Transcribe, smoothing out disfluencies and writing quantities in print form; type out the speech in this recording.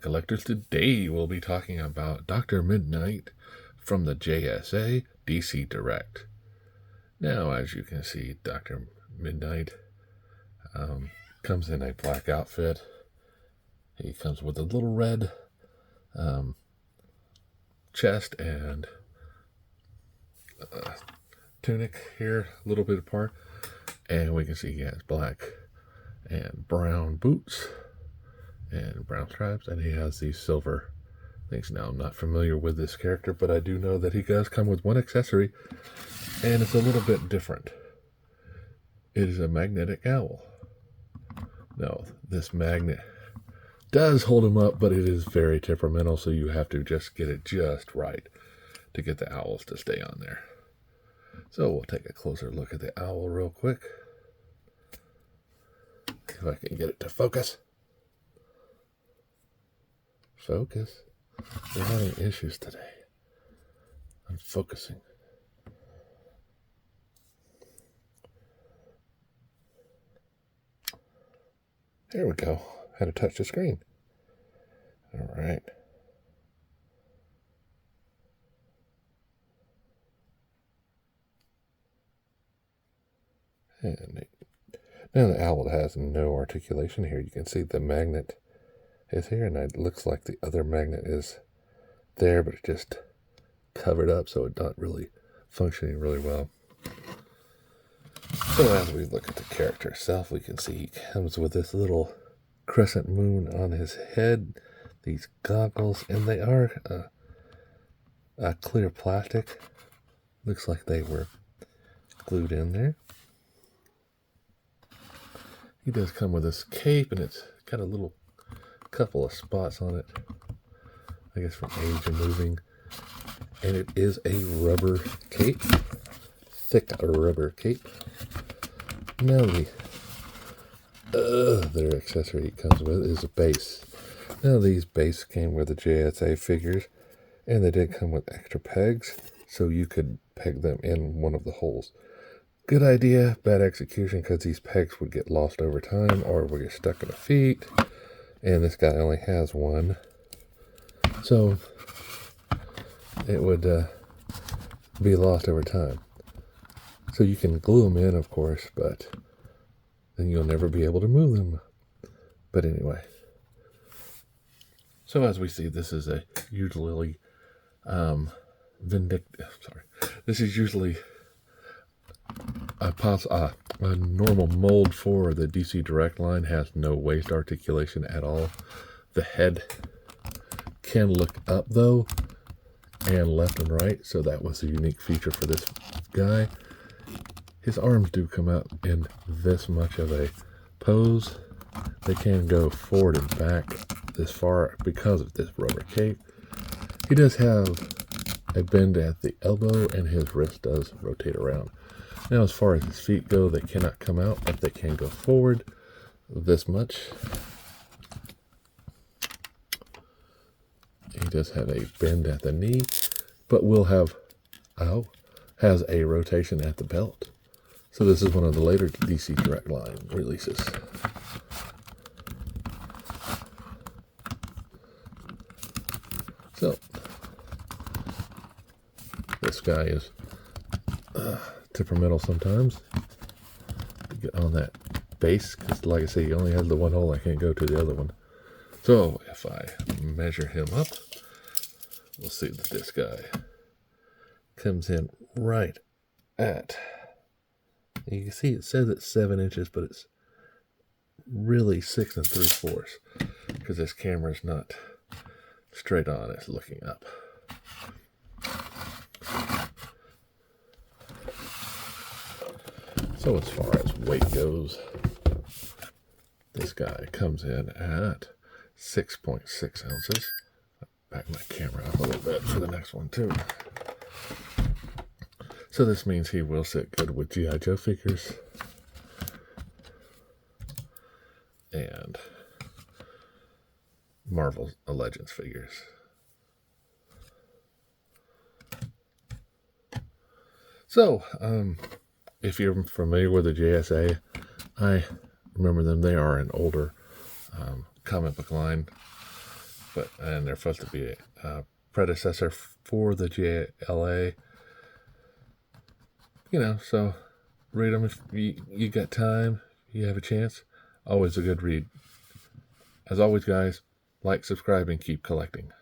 collectors. Today we'll be talking about Dr. Midnight from the JSA DC Direct. Now, as you can see, Dr. Midnight comes in a black outfit. He comes with a little red chest and tunic here, a little bit apart. And we can see he has black and brown boots and brown stripes, and he has these silver things. Now, I'm not familiar with this character, but I do know that he does come with one accessory, and it's a little bit different. It is a magnetic owl. Now, this magnet does hold him up, but it is very temperamental, so you have to just get it just right to get the owls to stay on there. So we'll take a closer look at the owl real quick. If I can get it to focus. Focus. We're having issues today. I'm focusing. There we go. Had to touch the screen. All right. And now the owl has no articulation here. You can see the magnet is here, and it looks like the other magnet is there, but it's just covered up, so it's not really functioning really well. So as we look at the character itself, we can see he comes with this little crescent moon on his head, these goggles, and they are a clear plastic. Looks like they were glued in there. He does come with this cape, and it's got a little couple of spots on it, I guess from age and moving. And it is a rubber cape, thick rubber cape. Now their accessory it comes with is a base. Now these bases came with the JSA figures, and they did come with extra pegs, so you could peg them in one of the holes. Good idea, bad execution, because these pegs would get lost over time or would get stuck in the feet. And this guy only has one. So it would be lost over time. So you can glue them in, of course, but then you'll never be able to move them. But anyway. So as we see, this is a usually this is usually a normal mold for the DC Direct line. Has no waist articulation at all. The head can look up though, and left and right, so that was a unique feature for this guy. His arms do come out in this much of a pose. They can go forward and back this far because of this rubber cape. He does have a bend at the elbow, and his wrist does rotate around. Now, as far as his feet go, they cannot come out, but they can go forward this much. He does have a bend at the knee, but has a rotation at the belt. So this is one of the later DC Direct line releases. So this guy is temperamental sometimes to get on that base, because like I say, he only has the one hole. I can't go to the other one. So if I measure him up, we'll see that this guy comes in right at, you can see it says it's 7 inches, but it's really 6 3/4, because this camera is not straight on, it's looking up. So as far as weight goes, this guy comes in at 6.6 ounces. Back my camera up a little bit for the next one too. So this means he will sit good with G.I. Joe figures and Marvel Legends figures. So, if you're familiar with the JSA, I remember them. They are an older comic book line. and they're supposed to be a predecessor for the JLA. So read them if you got time, you have a chance. Always a good read. As always, guys, like, subscribe, and keep collecting.